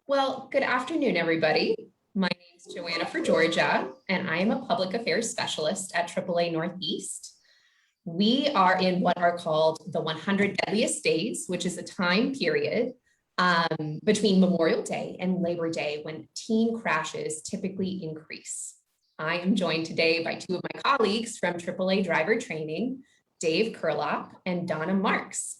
Well, good afternoon, everybody. My name is Joanna for Georgia, and I am a public affairs specialist at AAA Northeast. We are in what are called the 100 deadliest days, which is a time period between Memorial Day and Labor Day when teen crashes typically increase. I am joined today by two of my colleagues from AAA Driver Training, Dave Kurlop and Donna Marks.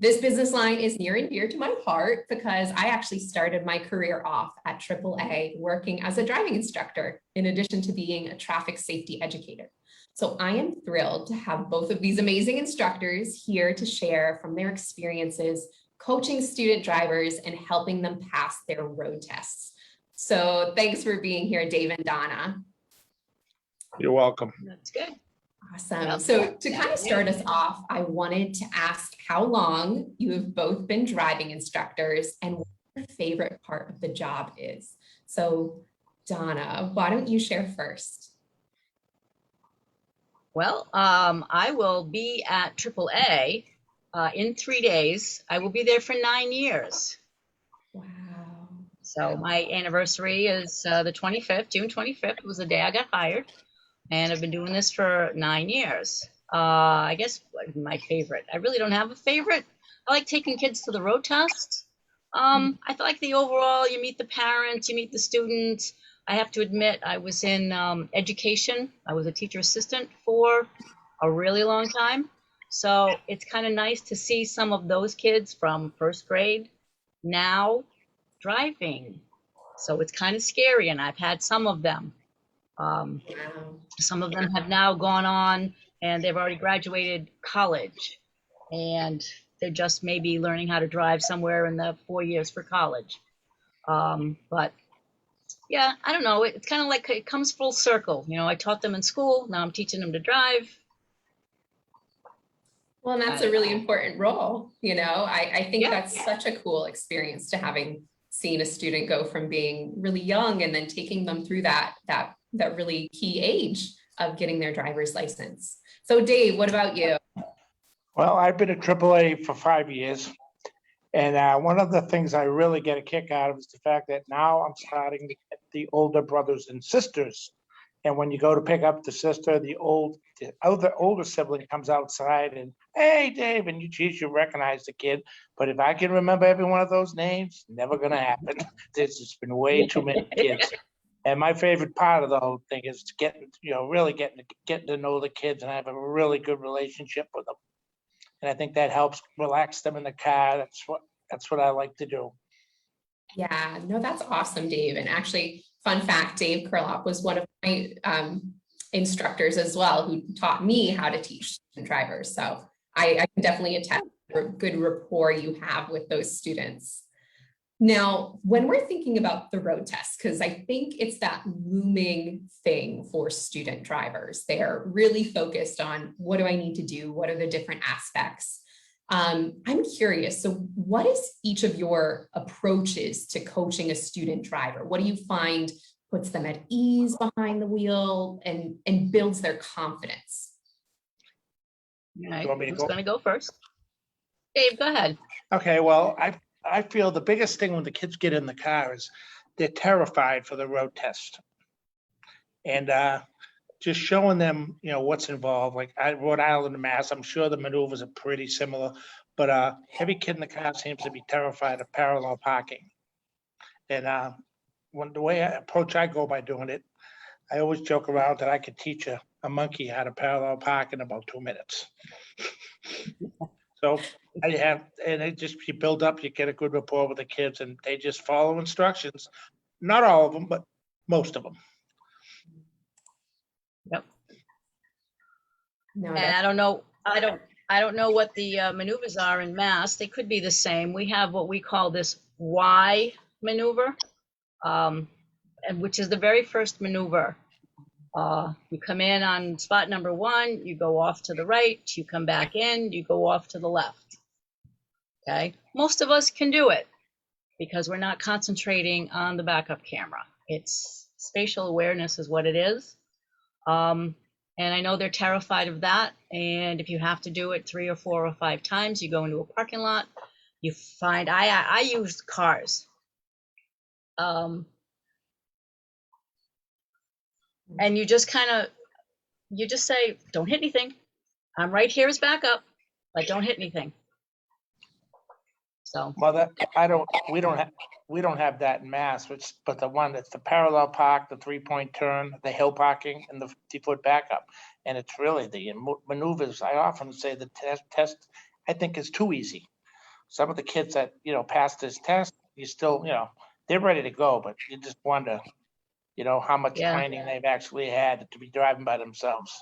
This business line is near and dear to my heart because I actually started my career off at AAA working as a driving instructor in addition to being a traffic safety educator. So I am thrilled to have both of these amazing instructors here to share from their experiences coaching student drivers and helping them pass their road tests. So thanks for being here, Dave and Donna. You're welcome. That's good. Awesome. So to kind of start us off, I wanted to ask how long you have both been driving instructors and what your favorite part of the job is. So Donna, why don't you share first? Well, I will be at AAA in 3 days. I will be there for 9 years. Wow. So my anniversary is the 25th, June 25th was the day I got hired. And I've been doing this for 9 years. I guess my favorite. I really don't have a favorite. I like taking kids to the road test. I like the overall, you meet the parents, you meet the students. I have to admit, I was in education. I was a teacher assistant for a really long time. So it's kind of nice to see some of those kids from first grade now driving. So it's kind of scary, and I've had some of them. Some of them have now gone on and they've already graduated college, and they're just maybe learning how to drive somewhere in the 4 years for college. But yeah, I don't know. It's kind of like it comes full circle. You know, I taught them in school. Now I'm teaching them to drive. Well, and that's a really important role. You know, I think Yeah. that's such a cool experience to having seen a student go from being really young and then taking them through that really key age of getting their driver's license. So Dave, what about you? Well, I've been at AAA for 5 years. And one of the things I really get a kick out of is the fact that now I'm starting to get the older brothers and sisters. And when you go to pick up the sister, the older sibling comes outside and, hey, Dave, and you recognize the kid. But if I can remember every one of those names, never going to happen. There's just been way too many kids. And my favorite part of the whole thing is really getting to know the kids and have a really good relationship with them. And I think that helps relax them in the car. That's what I like to do. Yeah, no, that's awesome, Dave. And actually, fun fact, Dave Kurlop was one of my instructors as well, who taught me how to teach drivers. So I can definitely attest to the good rapport you have with those students. Now, when we're thinking about the road test, because I think it's that looming thing for student drivers, they're really focused on what do I need to do? What are the different aspects? I'm curious, so what is each of your approaches to coaching a student driver? What do you find puts them at ease behind the wheel and builds their confidence? All right, who's going to go first? Dave, go ahead. Okay, well, I feel the biggest thing when the kids get in the car is they're terrified for the road test. And just showing them, what's involved. Like Rhode Island and Mass, I'm sure the maneuvers are pretty similar, but every kid in the car seems to be terrified of parallel parking. And the way I go by doing it, I always joke around that I could teach a monkey how to parallel park in about 2 minutes. So you build up, you get a good rapport with the kids, and they just follow instructions. Not all of them, but most of them. Yep. No, and I don't know what the maneuvers are in Mass. They could be the same. We have what we call this Y maneuver, and which is the very first maneuver. You come in on spot number 1, you go off to the right, you come back in, you go off to the left. Okay, most of us can do it because we're not concentrating on the backup camera. It's spatial awareness is what it is. And I know they're terrified of that. And if you have to do it 3 or 4 or 5 times, you go into a parking lot, you find, I use cars. And you just say, don't hit anything. I'm right here as backup, but don't hit anything. So, Well, we don't have that in Mass, but the one that's the parallel park, the 3-point turn, the hill parking, and the 50-foot backup. And it's really the maneuvers. I often say the test, I think, is too easy. Some of the kids that, pass this test, you still, they're ready to go, but you just wonder, how much Yeah. training they've actually had to be driving by themselves.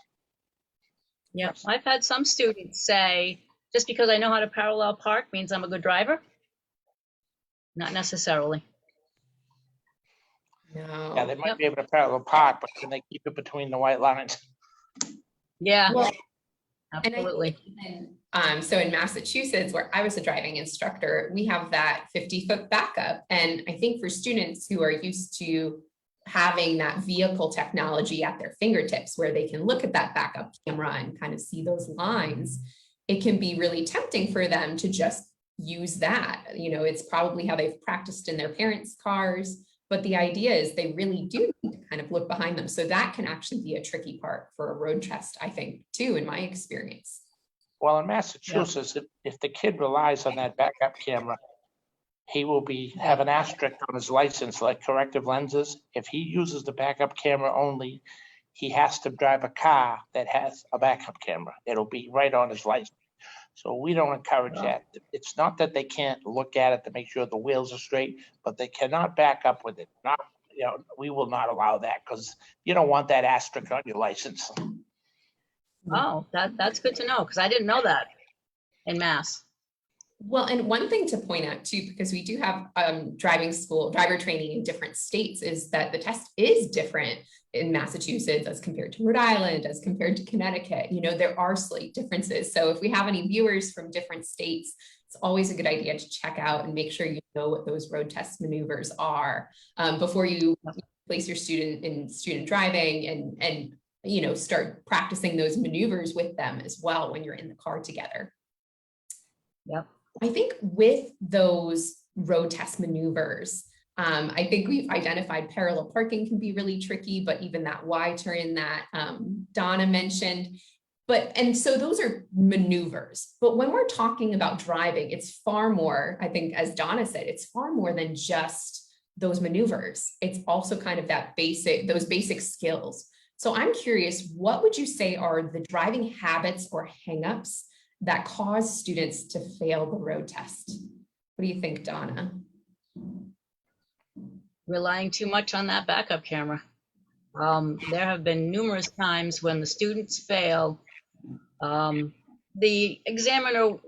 yeah, I've had some students say, just because I know how to parallel park means I'm a good driver. Not necessarily. No. Yeah, they might Yep. be able to parallel park, but can they keep it between the white lines? Yeah, Well, absolutely. So in Massachusetts, where I was a driving instructor, we have that 50-foot backup. And I think for students who are used to having that vehicle technology at their fingertips, where they can look at that backup camera and kind of see those lines, it can be really tempting for them to just use that. It's probably how they've practiced in their parents' cars. But the idea is they really do need to kind of look behind them. So that can actually be a tricky part for a road test, I think, too, in my experience. Well, in Massachusetts, if the kid relies on that backup camera, he will have an asterisk on his license, like corrective lenses. If he uses the backup camera only, he has to drive a car that has a backup camera. It'll be right on his license. So we don't encourage that. It's not that they can't look at it to make sure the wheels are straight, but they cannot back up with it. We will not allow that, because you don't want that asterisk on your license. Oh, that's good to know, because I didn't know that in Mass. Well, and one thing to point out too, because we do have driver training in different states, is that the test is different in Massachusetts as compared to Rhode Island, as compared to Connecticut. There are slight differences. So if we have any viewers from different states, it's always a good idea to check out and make sure you know what those road test maneuvers are before you place your student in student driving and start practicing those maneuvers with them as well when you're in the car together. Yep. I think with those road test maneuvers, I think we've identified parallel parking can be really tricky, but even that Y turn that Donna mentioned. And so those are maneuvers. But when we're talking about driving, it's far more, I think, as Donna said, it's far more than just those maneuvers. It's also kind of those basic skills. So I'm curious, what would you say are the driving habits or hangups that cause students to fail the road test? What do you think, Donna? Relying too much on that backup camera. There have been numerous times when the students fail. The examiner,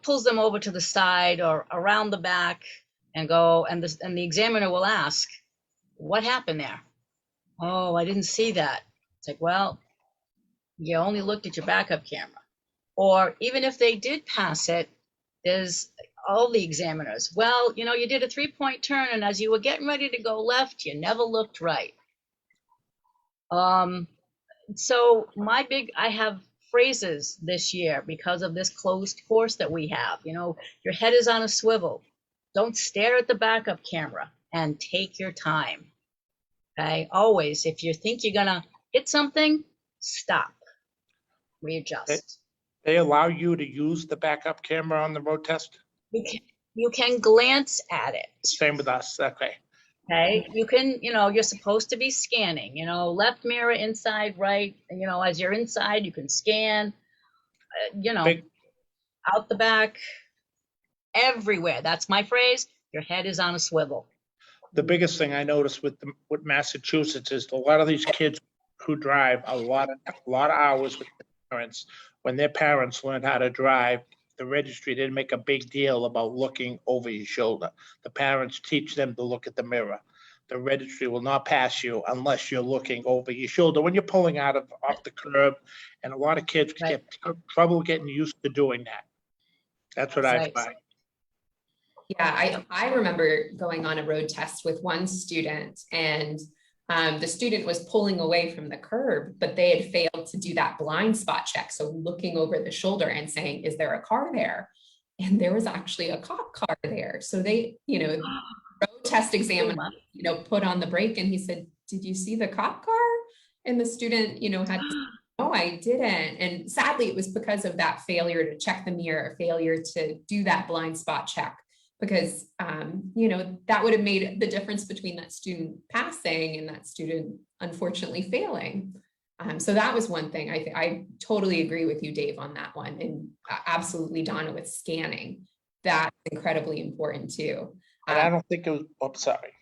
pulls them over to the side or around the back and the examiner will ask, "What happened there?" "Oh, I didn't see that." It's like, well, you only looked at your backup camera. Or even if they did pass it, there's all the examiners. "Well, you did a 3-point turn, and as you were getting ready to go left, you never looked right." So I have phrases this year because of this closed course that we have. Your head is on a swivel. Don't stare at the backup camera, and take your time. Okay, always, if you think you're gonna hit something, stop, readjust. They allow you to use the backup camera on the road test? You can glance at it. Same with us. Okay. Okay, you can, you're supposed to be scanning, left mirror, inside, right, as you're inside, you can scan, out the back, everywhere. That's my phrase. Your head is on a swivel. The biggest thing I noticed with Massachusetts is a lot of these kids who drive a lot of hours with their parents. When their parents learned how to drive, the registry didn't make a big deal about looking over your shoulder. The parents teach them to look at the mirror. The registry will not pass you unless you're looking over your shoulder when you're pulling off the curb. And a lot of kids get trouble getting used to doing that. That's what I find. Yeah, I remember going on a road test with one student, and the student was pulling away from the curb, but they had failed to do that blind spot check. So looking over the shoulder and saying, "Is there a car there?" And there was actually a cop car there. So they, road test examiner put on the brake, and he said, "Did you see the cop car?" And the student, had to say, "No, I didn't." And sadly, it was because of that failure to check the mirror, failure to do that blind spot check, because, that would have made the difference between that student passing and that student unfortunately failing. So that was one thing. I totally agree with you, Dave, on that one. And absolutely, Donna, with scanning, that's incredibly important too. And I don't think it was, oh, sorry.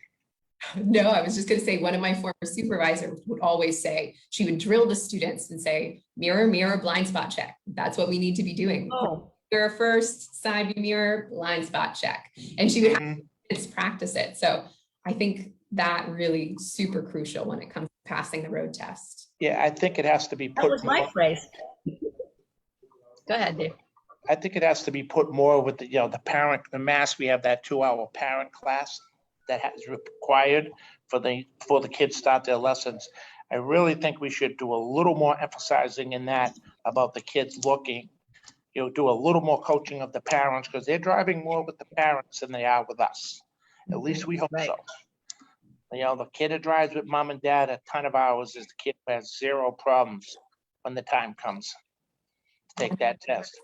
No, I was just going to say, one of my former supervisors would always say, she would drill the students and say, mirror, mirror, blind spot check. That's what we need to be doing. Oh, Mirror first, side view mirror, blind spot check. And she would have kids practice it. So I think that really super crucial when it comes to passing the road test. Yeah, I think it has to be that put was my more, phrase. Go ahead, Dave. I think it has to be put more with the parent, the mass. We have that 2-hour parent class that has required for the kids start their lessons. I really think we should do a little more emphasizing in that about the kids looking, do a little more coaching of the parents, because they're driving more with the parents than they are with us. At least we hope Right. so. The kid that drives with mom and dad a ton of hours is the kid who has zero problems when the time comes to take that test.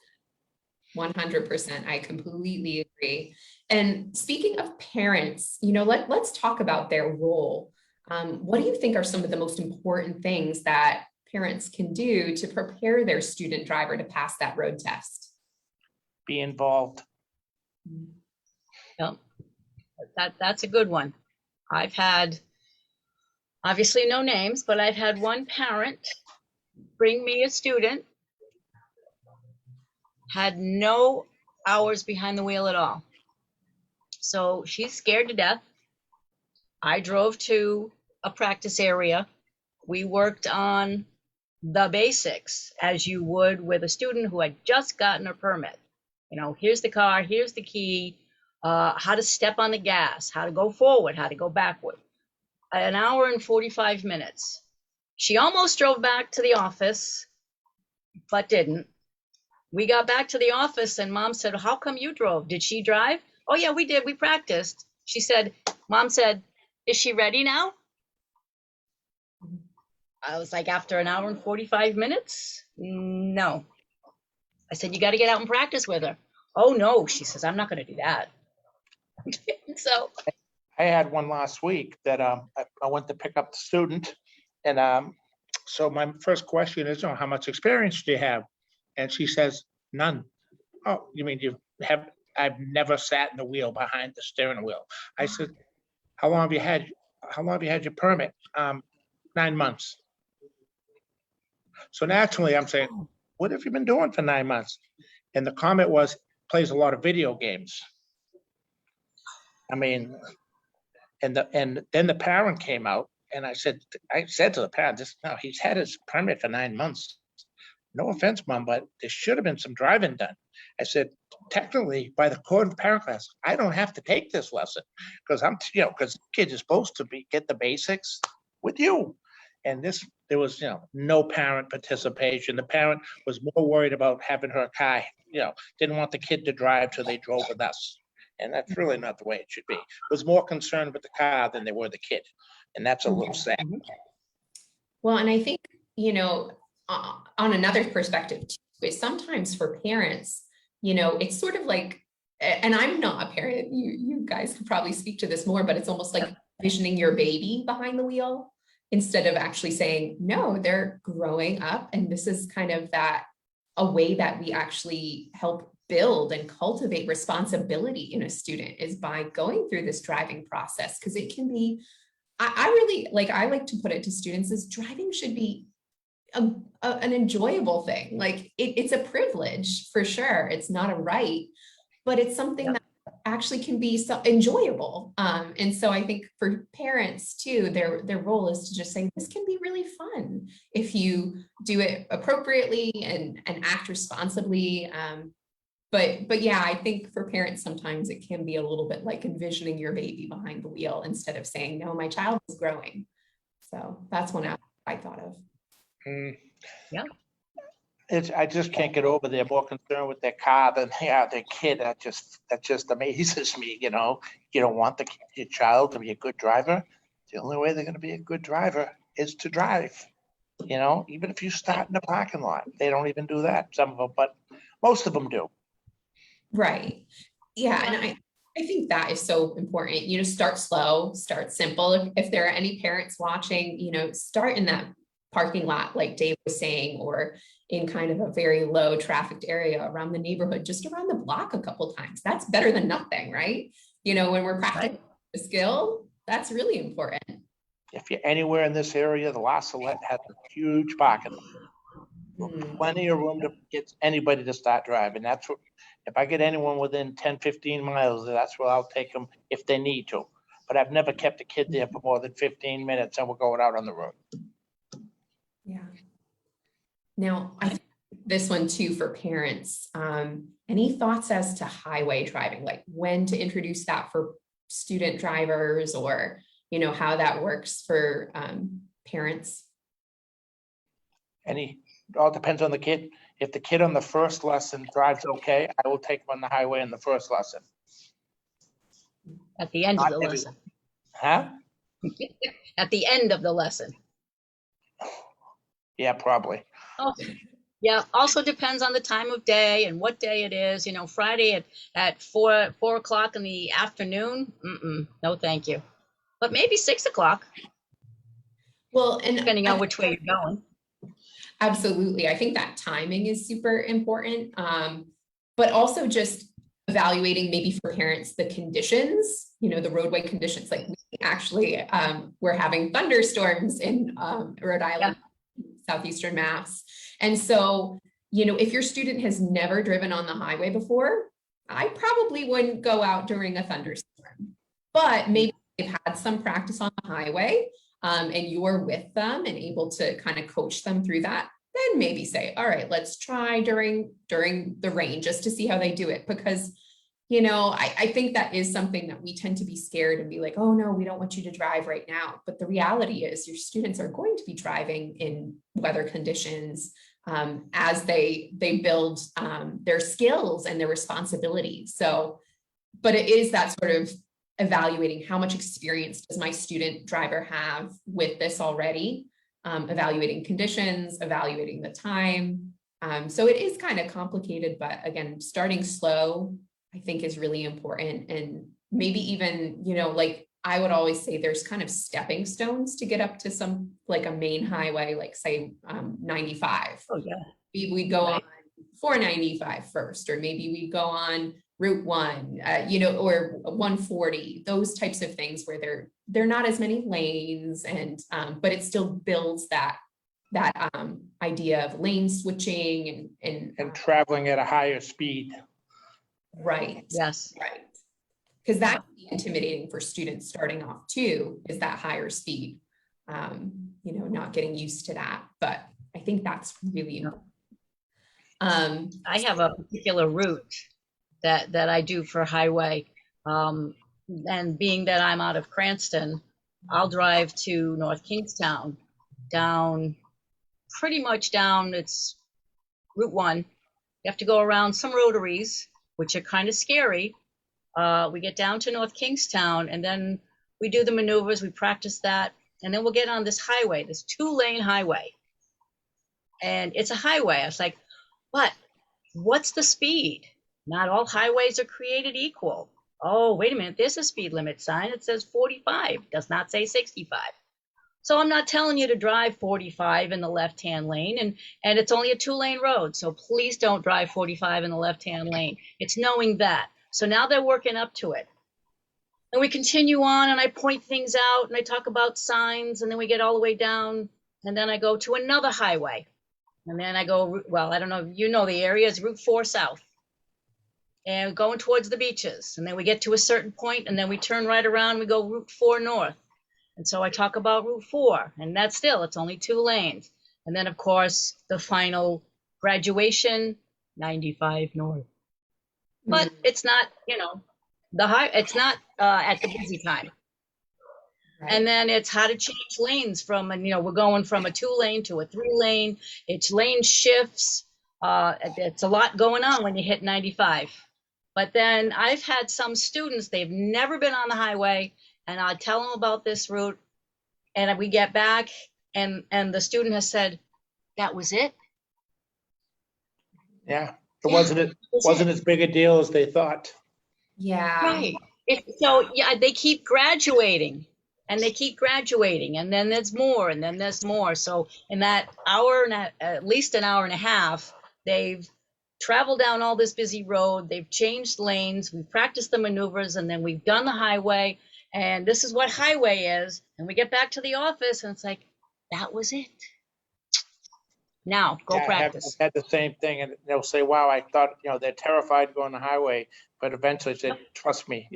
100%. I completely agree. And speaking of parents, let's talk about their role. What do you think are some of the most important things that parents can do to prepare their student driver to pass that road test? Be involved. Yep. That's a good one. I've had, obviously no names, but I've had one parent bring me a student, had no hours behind the wheel at all. So she's scared to death. I drove to a practice area. We worked on the basics, as you would with a student who had just gotten a permit. Here's the car, here's the key, how to step on the gas, how to go forward, how to go backward. An hour and 45 minutes. She almost drove back to the office, but didn't. We got back to the office and mom said, "How come you drove? Did she drive?" "Oh yeah, we did. We practiced." Mom said, "Is she ready now?" I was like, after an hour and 45 minutes? No. I said, "You got to get out and practice with her." "Oh no," she says, "I'm not going to do that." So I had one last week that I went to pick up the student, and so my first question is, "How much experience do you have?" And she says, "None." "Oh, you mean you have?" "I've never sat in the wheel behind the steering wheel." I said, How long have you had your permit?" 9 months." So naturally, I'm saying, "What have you been doing for 9 months?" And the comment was, "Plays a lot of video games." I mean, and then the parent came out, and I said to the parent, "No, he's had his permit for 9 months. No offense, Mom, but there should have been some driving done." I said, "Technically, by the code of parent class, I don't have to take this lesson, because because the kid is supposed to get the basics with you." And there was, no parent participation. The parent was more worried about having her car, didn't want the kid to drive till they drove with us. And that's really not the way it should be. Was more concerned with the car than they were the kid. And that's a little sad. Well, and I think, on another perspective too, is sometimes for parents, it's sort of like, and I'm not a parent, you guys could probably speak to this more, but it's almost like envisioning your baby behind the wheel instead of actually saying, no, they're growing up. And this is kind of a way that we actually help build and cultivate responsibility in a student, is by going through this driving process. Because it can be, I like to put it to students, is driving should be an enjoyable thing. Like it's a privilege for sure. It's not a right, but it's something that actually can be so enjoyable. And so I think for parents too, their role is to just say, this can be really fun if you do it appropriately and act responsibly. But yeah, I think for parents, sometimes it can be a little bit like envisioning your baby behind the wheel instead of saying, no, my child is growing. So that's one I thought of. Yeah. I just can't get over they're more concerned with their car than they are their kid. That just amazes me, you know. You don't want your child to be a good driver. The only way they're gonna be a good driver is to drive. You know, even if you start in the parking lot, they don't even do that, some of them, but most of them do. Right. Yeah, and I think that is so important. You know, start slow, start simple. If there are any parents watching, you know, start in that parking lot, like Dave was saying, or in kind of a very low trafficked area around the neighborhood, just around the block a couple times. That's better than nothing, right? You know, when we're practicing the skill, that's really important. If you're anywhere in this area, the La Salette has a huge parking lot. Plenty of room to get anybody to start driving. That's what, if I get anyone within 10, 15 miles, that's where I'll take them if they need to. But I've never kept a kid there for more than 15 minutes and we're going out on the road. Yeah. Now, I think this one too for parents. Any thoughts as to highway driving, like when to introduce that for student drivers, or, you know, how that works for parents? It all depends on the kid. If the kid on the first lesson drives okay, I will take him on the highway in the first lesson. At the end of the lesson. Huh? At the end of the lesson. Yeah, probably. Oh, yeah. Also depends on the time of day and what day it is. You know, Friday at 4 o'clock in the afternoon. No, thank you. But maybe 6 o'clock. Well, and depending on which way you're going. Absolutely. I think that timing is super important. But also just evaluating maybe for parents, the conditions, you know, the roadway conditions, like we actually, we're having thunderstorms in Rhode Island, Southeastern Mass. And so, you know, if your student has never driven on the highway before, I probably wouldn't go out during a thunderstorm, but maybe they've had some practice on the highway. And you're with them and able to kind of coach them through that, then maybe say, all right, let's try during the rain just to see how they do it. Because, you know, I think that is something that we tend to be scared and be like, oh no, we don't want you to drive right now. But the reality is your students are going to be driving in weather conditions as they build their skills and their responsibilities. So, but it is that sort of evaluating how much experience does my student driver have with this already, evaluating conditions, evaluating the time. So it is kind of complicated, but again, starting slow, I think is really important. And maybe even, you know, like I would always say there's kind of stepping stones to get up to some, like a main highway, like say 95. Oh yeah. We go on 495 first, or maybe we go on Route 1, you know, or 140, those types of things where they're not as many lanes, and but it still builds that idea of lane switching and traveling at a higher speed. Right. Yes. Right. Because that can be intimidating for students starting off too, is that higher speed, you know, not getting used to that. But I think that's really important. I have a particular route that I do for highway. And being that I'm out of Cranston, I'll drive to North Kingstown, pretty much down, it's Route 1. You have to go around some rotaries, which are kind of scary. We get down to North Kingstown, and then we do the maneuvers, we practice that, and then we'll get on this highway, this 2-lane highway. And it's a highway. I was like, what's the speed? Not all highways are created equal. Oh, wait a minute, there's a speed limit sign. It says 45, does not say 65. So I'm not telling you to drive 45 in the left-hand lane, and it's only a 2-lane road. So please don't drive 45 in the left-hand lane. It's knowing that. So now they're working up to it. And we continue on, and I point things out, and I talk about signs, and then we get all the way down, and then I go to another highway. And then I go, well, I don't know if you know the area, is Route 4 South. And going towards the beaches. And then we get to a certain point, and then we turn right around, we go Route 4 North. And so I talk about Route 4, and that's still, it's only 2 lanes. And then, of course, the final graduation, 95 North. But it's not, you know, it's not at the busy time. Right. And then it's how to change lanes from, and you know, we're going from a 2-lane to a 3-lane. It's lane shifts. It's a lot going on when you hit 95. But then I've had some students, they've never been on the highway, and I tell them about this route, and we get back, and the student has said, that was it? Yeah, That was wasn't it. as big a deal as they thought. Yeah. Right. So yeah, they keep graduating and they keep graduating, and then there's more, and then there's more. So in that hour and at least an hour and a half, they've traveled down all this busy road. They've changed lanes. We've practiced the maneuvers, and then we've done the highway. And this is what highway is. And we get back to the office, and it's like, that was it. Now go Yeah, practice. I've had the same thing, and they'll say, wow, I thought, they're terrified going the highway, but eventually I said, trust me,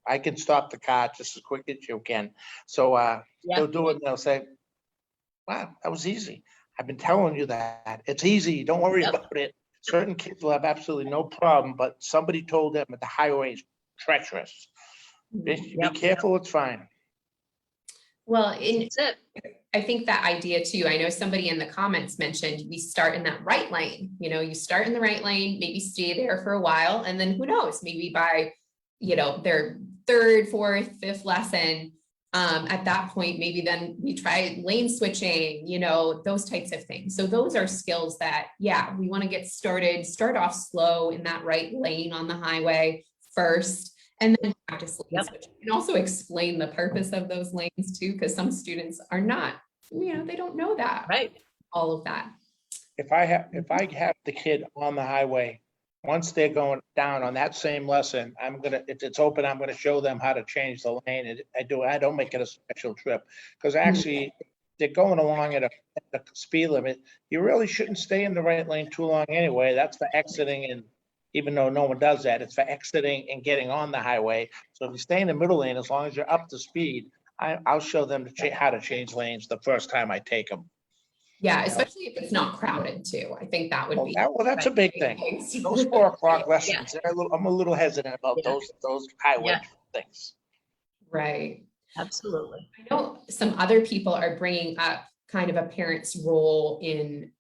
I can stop the car just as quick as you can. So they'll do it, and they'll say, wow, that was easy. I've been telling you that. It's easy. Don't worry about it. Certain kids will have absolutely no problem, but somebody told them that the highway is treacherous. Be careful, it's fine. Well, That's it. I think that idea too, I know somebody in the comments mentioned we start in that right lane. You start in the right lane, maybe stay there for a while, and then who knows, maybe by, their third, fourth, fifth lesson, at that point, maybe then we try lane switching, those types of things. So those are skills that, we want to start off slow in that right lane on the highway first, and then practice lane switching. And also explain the purpose of those lanes too, because some students are not, they don't know that. Right. All of that. If I have the kid on the highway, once they're going down on that same lesson, if it's open, I'm gonna show them how to change the lane. And I don't make it a special trip, because actually they're going along at the speed limit. You really shouldn't stay in the right lane too long anyway. That's for exiting, and even though no one does that, it's for exiting and getting on the highway. So if you stay in the middle lane, as long as you're up to speed, I'll show them how to change lanes the first time I take them. Yeah, especially if it's not crowded too. I think that would be. That's a big thing. Those 4 o'clock lessons, I'm a little hesitant about those highway things. Right. Absolutely. I know some other people are bringing up kind of a parent's role in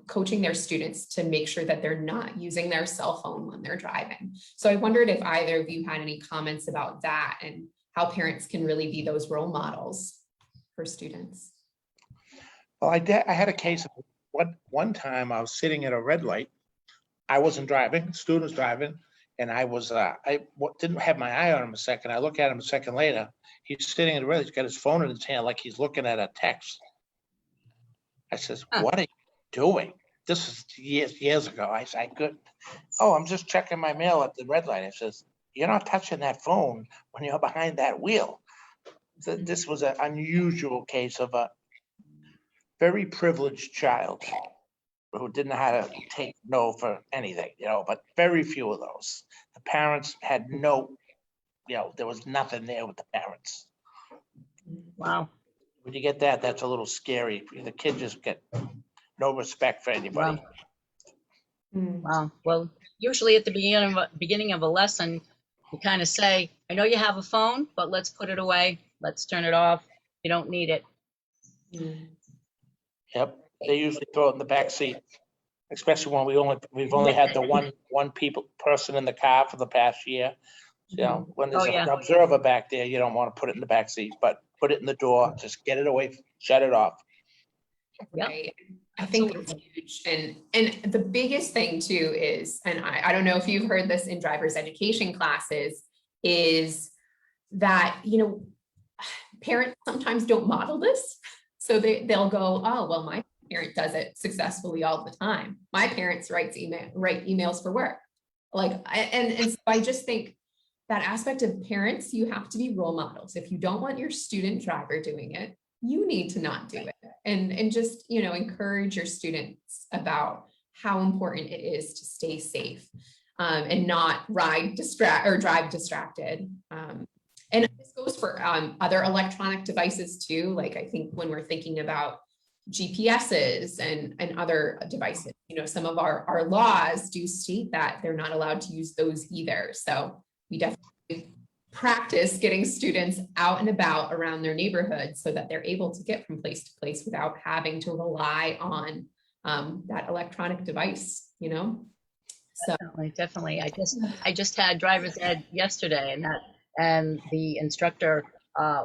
coaching their students to make sure that they're not using their cell phone when they're driving. So I wondered if either of you had any comments about that and how parents can really be those role models for students. Well, I had a case of one time I was sitting at a red light. I wasn't driving, the student was driving, and I didn't have my eye on him a second. I look at him a second later. He's sitting at a red light, he's got his phone in his hand like he's looking at a text. I says, what are you doing? This is years ago. I couldn't. Oh, I'm just checking my mail at the red light. I says, you're not touching that phone when you're behind that wheel. This was an unusual case of a very privileged child who didn't know how to take no for anything, but very few of those. The parents had there was nothing there with the parents. Wow. When you get that, that's a little scary. The kid just get no respect for anybody. Wow. Well, usually at the beginning of a lesson, you kind of say, I know you have a phone, but let's put it away. Let's turn it off. You don't need it. Yep. They usually throw it in the back seat, especially when we've only had the one person in the car for the past year. When there's an observer back there, you don't want to put it in the back seat, but put it in the door. Just get it away, shut it off. Right. I think that's huge. And the biggest thing too is, and I don't know if you've heard this in driver's education classes, is that, parents sometimes don't model this. So they'll go, oh, well, my parent does it successfully all the time. My parents write emails for work. And so I just think that aspect of parents, you have to be role models. If you don't want your student driver doing it, you need to not do it. And just, encourage your students about how important it is to stay safe and not drive distracted. And this goes for other electronic devices too. Like I think when we're thinking about GPSs and other devices, some of our laws do state that they're not allowed to use those either. So we definitely practice getting students out and about around their neighborhood so that they're able to get from place to place without having to rely on that electronic device, So, Definitely. I just had driver's ed yesterday, and the instructor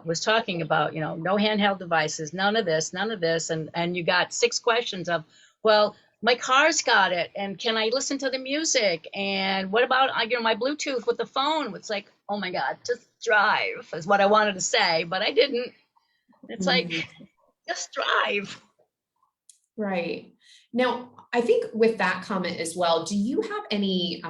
was talking about, no handheld devices, none of this, and you got 6 questions of, well, my car's got it, and can I listen to the music? And what about my Bluetooth with the phone? It's like, oh my God, just drive is what I wanted to say, but I didn't. It's like, just drive. right. Now, I think with that comment as well, do you have any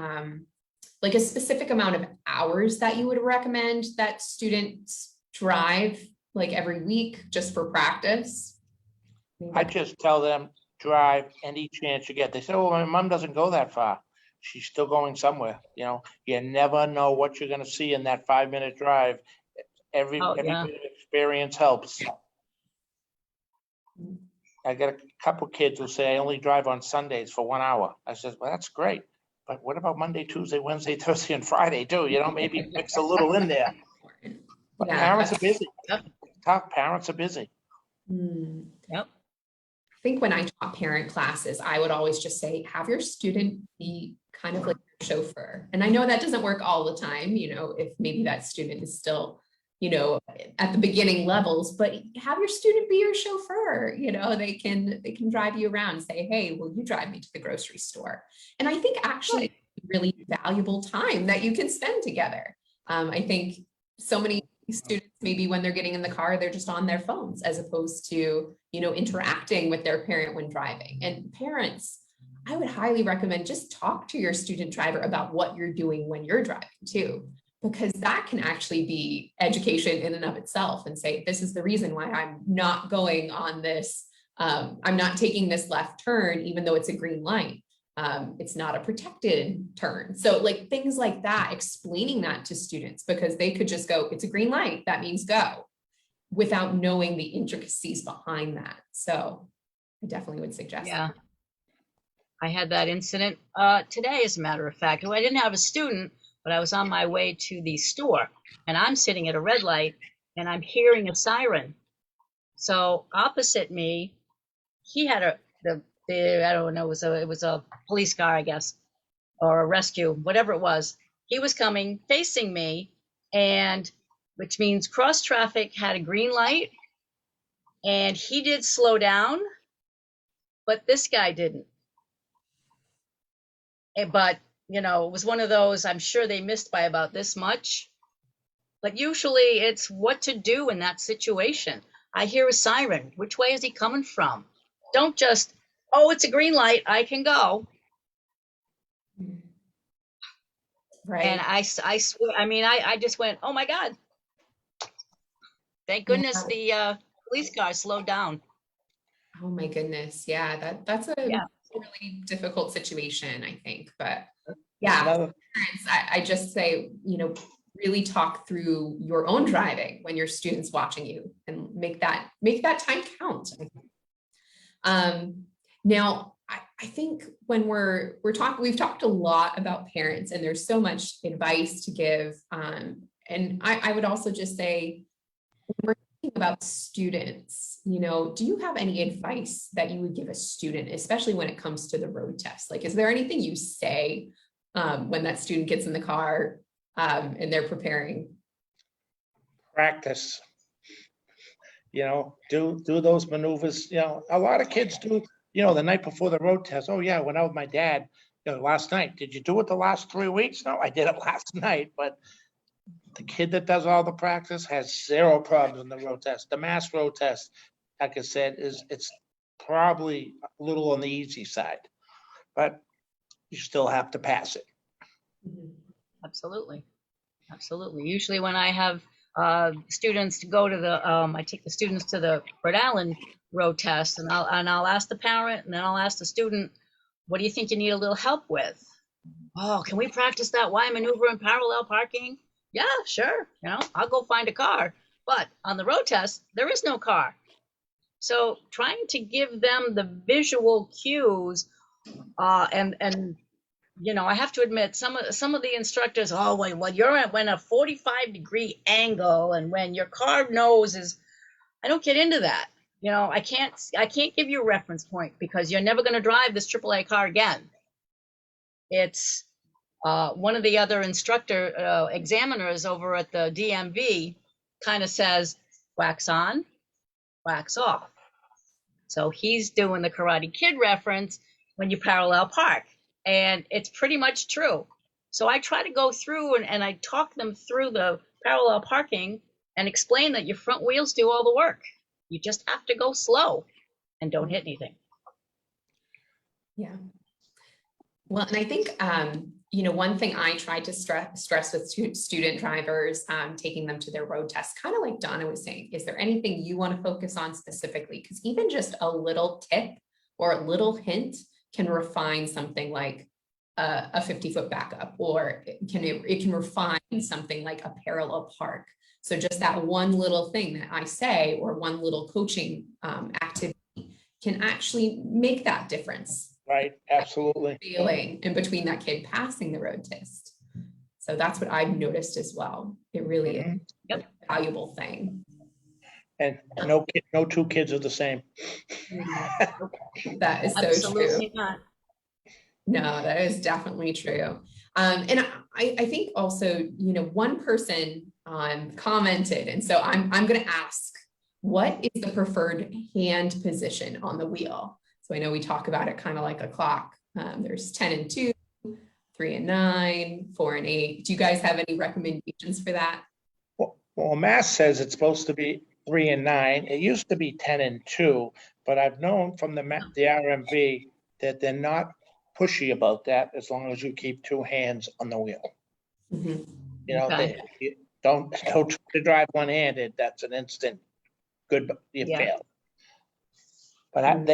like a specific amount of hours that you would recommend that students drive like every week just for practice? I just tell them, drive any chance you get. They say, oh, my mom doesn't go that far. She's still going somewhere. You never know what you're gonna see in that 5-minute drive. Every bit of experience helps. I got a couple kids who say I only drive on Sundays for 1 hour. I said, well, that's great. But what about Monday, Tuesday, Wednesday, Thursday, and Friday too? Maybe mix a little in there. But parents are busy. Tough parents are busy. Yep. I think when I taught parent classes, I would always just say, have your student be kind of like a chauffeur. And I know that doesn't work all the time, if maybe that student is still, at the beginning levels, but have your student be your chauffeur. They can drive you around and say, hey, will you drive me to the grocery store? And I think actually really valuable time that you can spend together. I think so many students, maybe when they're getting in the car, they're just on their phones as opposed to, interacting with their parent when driving. And parents, I would highly recommend just talk to your student driver about what you're doing when you're driving too, because that can actually be education in and of itself, and say, this is the reason why I'm not going on this. I'm not taking this left turn, even though it's a green light. It's not a protected turn. So like things like that, explaining that to students, because they could just go, it's a green light, that means go, without knowing the intricacies behind that. So I definitely would suggest that. I had that incident today, as a matter of fact. I didn't have a student, but I was on my way to the store, and I'm sitting at a red light, and I'm hearing a siren. So opposite me, he had I don't know, it was a police car, I guess, or a rescue, whatever it was. He was coming, facing me, and which means cross traffic had a green light, and he did slow down, but this guy didn't. But, it was one of those, I'm sure they missed by about this much. But usually it's what to do in that situation. I hear a siren. Which way is he coming from? Don't just, oh, it's a green light, I can go. Right. And I swear, I just went, oh my God. Thank goodness the police car slowed down. Oh my goodness. Yeah, that's a really difficult situation, I think. But parents, I just say, really talk through your own driving when your student's watching you, and make that time count. Now, I think when we've talked a lot about parents, and there's so much advice to give. And I would also just say, when we're thinking about students, do you have any advice that you would give a student, especially when it comes to the road test? Like, is there anything you say when that student gets in the car and they're preparing? Practice. Do those maneuvers. A lot of kids do, the night before the road test. Oh yeah, I went out with my dad last night. Did you do it the last 3 weeks? No, I did it last night. But the kid that does all the practice has 0 problems in the road test. The mass road test, like I said, it's probably a little on the easy side, but you still have to pass it. Absolutely. Usually when I have students to go to the, I take the students to the Rhode Island road test, and I'll ask the parent, and then I'll ask the student, what do you think you need a little help with? Oh, can we practice that Y maneuver in parallel parking? Yeah, sure. I'll go find a car. But on the road test, there is no car. So trying to give them the visual cues, and I have to admit, some of the instructors, oh, well, you're at when a 45-degree angle, and when your car nose is, I don't get into that. you know, I can't give you a reference point because you're never going to drive this AAA car again. It's one of the other instructor examiners over at the DMV kind of says, wax on, wax off. So he's doing the Karate Kid reference when you parallel park. And it's pretty much true. So I try to go through and I talk them through the parallel parking and explain that your front wheels do all the work. You just have to go slow and don't hit anything. Yeah. Well, and I think, you know, one thing I try to stress with student drivers, taking them to their road test, kind of like Donna was saying, is there anything you want to focus on specifically? Because even just a little tip or a little hint can refine something like a 50-foot backup, or it can refine something like a parallel park. So just that one little thing that I say, or one little coaching activity can actually make that difference. Right, absolutely. Feeling in between that kid passing the road test. So that's what I've noticed as well. It really is a valuable thing. And no two kids are the same. That is so Absolutely true. not. No, that is definitely true. And I think also, you know, one person commented, and so I'm going to ask, what is the preferred hand position on the wheel? So I know we talk about it kind of like a clock. There's 10 and 2, 3 and 9, 4 and 8. Do you guys have any recommendations for that? Well, Mass says it's supposed to be 3 and 9. It used to be 10 and 2, but I've known from the RMV that they're not pushy about that as long as you keep 2 hands on the wheel. Mm-hmm. You know, Okay. they don't try to drive one-handed. That's an instant good, you fail. But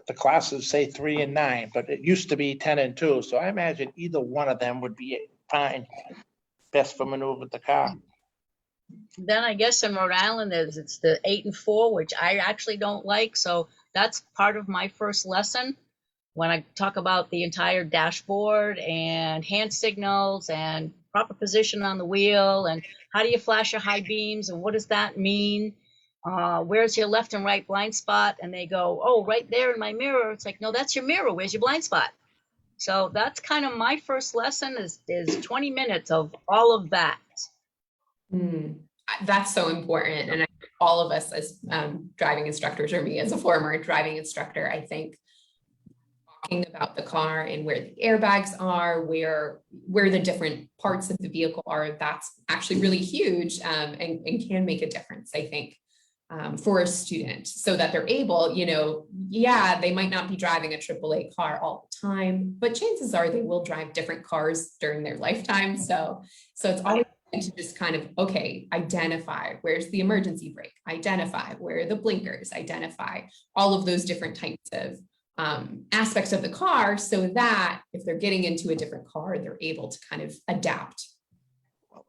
the classes say 3 and 9, but it used to be 10 and 2. So I imagine either one of them would be fine. Best for maneuver the car. Then I guess in Rhode Island it's the 8 and 4, which I actually don't like. So that's part of my first lesson when I talk about the entire dashboard and hand signals and proper position on the wheel and how do you flash your high beams and what does that mean? Where's your left and right blind spot? And they go, oh, right there in my mirror. It's like, no, that's your mirror. Where's your blind spot? So that's kind of my first lesson is 20 minutes of all of that. That's so important. And I think all of us as driving instructors, or me as a former driving instructor, I think talking about the car and where the airbags are, where the different parts of the vehicle are, that's actually really huge and can make a difference, I think. For a student so that they're able, you know, yeah, they might not be driving a AAA car all the time, but chances are they will drive different cars during their lifetime. So it's always good to just kind of, okay, identify where's the emergency brake, identify where are the blinkers, identify all of those different types of aspects of the car so that if they're getting into a different car, they're able to kind of adapt.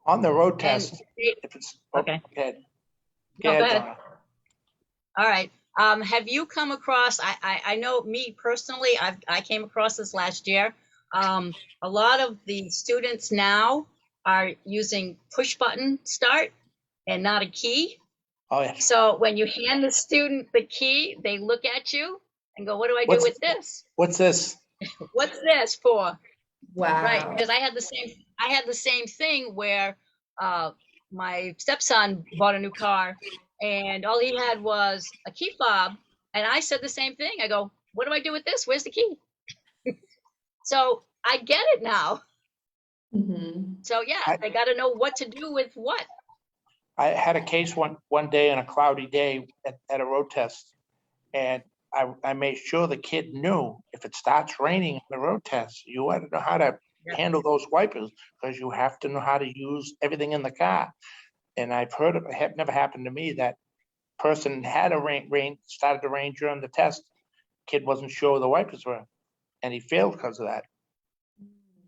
On the road test, if it's okay. Go ahead. All right. Have you come across, I know me personally, I came across this last year. A lot of the students now are using push button start and not a key. Oh, yeah. So when you hand the student the key, they look at you and go, what do I do with this? What's this? What's this for? Wow. Right. Because I had the same thing where my stepson bought a new car and all he had was a key fob. And I said the same thing. I go, what do I do with this? Where's the key? So I get it now. So yeah, they got to know what to do with what. I had a case one day on a cloudy day at a road test, and I made sure the kid knew if it starts raining on the road test, you want to know how to handle those wipers because you have to know how to use everything in the car. And I've heard it have never happened to me that person had a started to rain during the test. Kid wasn't sure where the wipers were, and he failed because of that.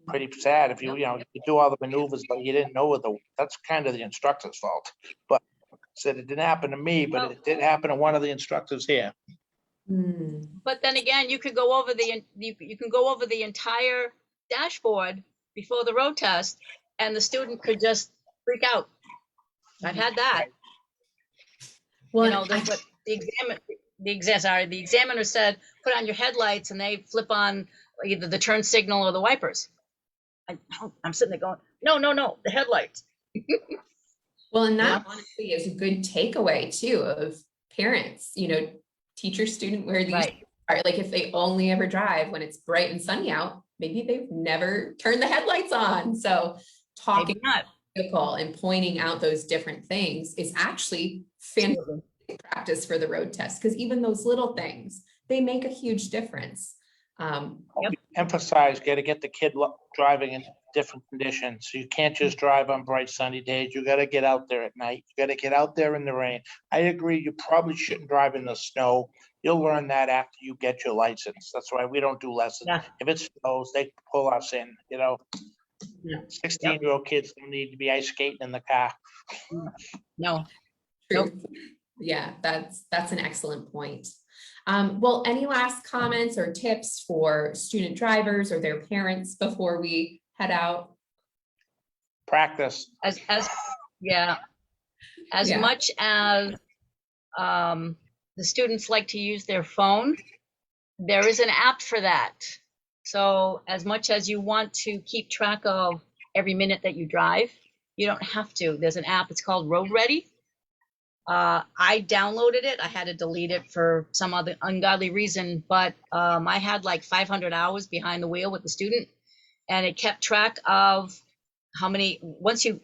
Pretty sad if you do all the maneuvers, but you didn't know that's kind of the instructor's fault. But said it didn't happen to me, but it did happen to one of the instructors here. But then again, you can go over the entire dashboard before the road test, and the student could just freak out. I've had that. Well, the examiner said, put on your headlights, and they flip on either the turn signal or the wipers. I'm sitting there going, no, the headlights. Well, and that Yeah. honestly is a good takeaway too of parents, teacher student where these Right. are, like if they only ever drive when it's bright and sunny out, maybe they've never turned the headlights on. So talking Maybe not. vehicle and pointing out those different things is actually fantastic practice for the road test, because even those little things, they make a huge difference. Emphasize, got to get the kid driving in different conditions. So you can't just drive on bright sunny days. You got to get out there at night. You got to get out there in the rain. I agree. You probably shouldn't drive in the snow. You'll learn that after you get your license. That's why we don't do lessons. Yeah. If it snows, they pull us in, Yeah. 16-year-old kids don't need to be ice skating in the car. No. True. Yeah, that's an excellent point. Well, any last comments or tips for student drivers or their parents before we head out? Practice. As Yeah. much as the students like to use their phone, there is an app for that. So as much as you want to keep track of every minute that you drive, you don't have to. There's an app, it's called Road Ready. I downloaded it. I had to delete it for some other ungodly reason, but I had like 500 hours behind the wheel with the student, and it kept track of how many, once you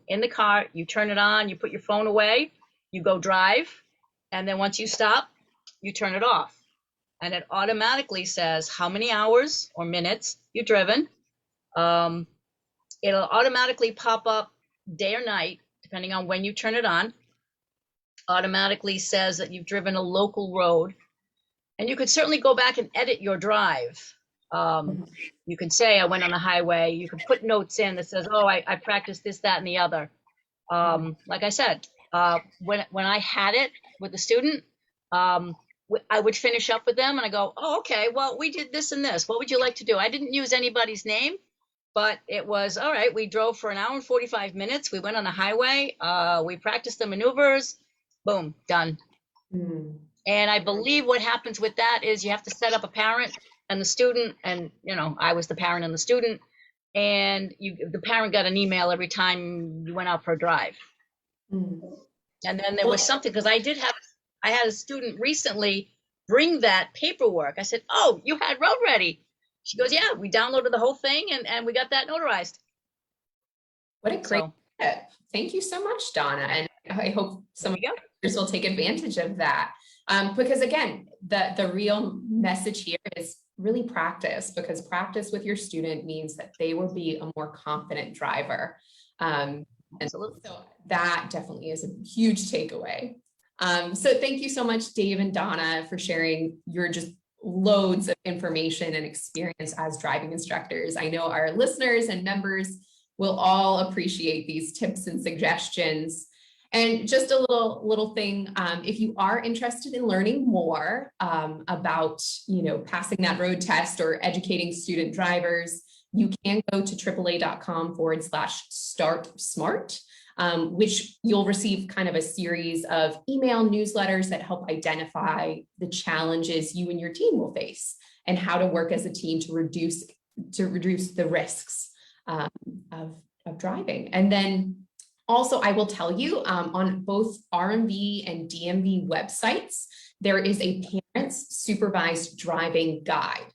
in the car, you turn it on, you put your phone away, you go drive, and then once you stop, you turn it off. And it automatically says how many hours or minutes you've driven. It'll automatically pop up day or night, depending on when you turn it on. Automatically says that you've driven a local road. And you could certainly go back and edit your drive. You can say, I went on a highway. You can put notes in that says, oh, I practiced this, that, and the other. Like I said, when I had it with the student, I would finish up with them and I go, oh, okay, well, we did this and this. What would you like to do? I didn't use anybody's name, but it was, all right, we drove for an hour and 45 minutes. We went on a highway. We practiced the maneuvers. Boom, done. And I believe what happens with that is you have to set up a parent and the student, and I was the parent and the student, and the parent got an email every time you went out for a drive. And then there was something, because I had a student recently bring that paperwork. I said, oh, you had Road Ready. She goes, yeah, we downloaded the whole thing and we got that notarized. What a great tip. Thank you so much, Donna. And I hope some of others will take advantage of that. Because again, the real message here is really practice, because practice with your student means that they will be a more confident driver. And so that definitely is a huge takeaway. So thank you so much, Dave and Donna, for sharing your just loads of information and experience as driving instructors. I know our listeners and members will all appreciate these tips and suggestions. And just a little thing, if you are interested in learning more about, passing that road test or educating student drivers, you can go to AAA.com/start smart, which you'll receive kind of a series of email newsletters that help identify the challenges you and your team will face and how to work as a team to reduce the risks of driving. And then also, I will tell you, on both RMV and DMV websites, there is a parents supervised driving guide.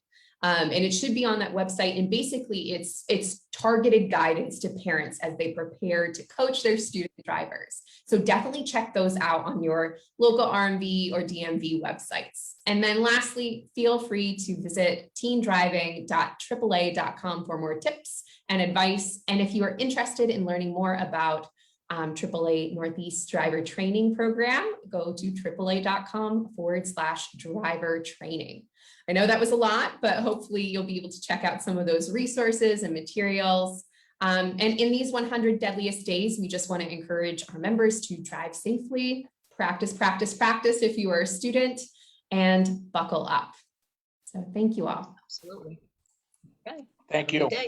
And it should be on that website. And basically it's targeted guidance to parents as they prepare to coach their student drivers. So definitely check those out on your local RMV or DMV websites. And then lastly, feel free to visit teendriving.aaa.com for more tips and advice. And if you are interested in learning more about AAA Northeast driver training program, go to AAA.com/driver training. I know that was a lot, but hopefully you'll be able to check out some of those resources and materials. And in these 100 deadliest days, we just want to encourage our members to drive safely, practice, practice, practice if you are a student, and buckle up. So thank you all. Absolutely. Okay. Thank you. Good day.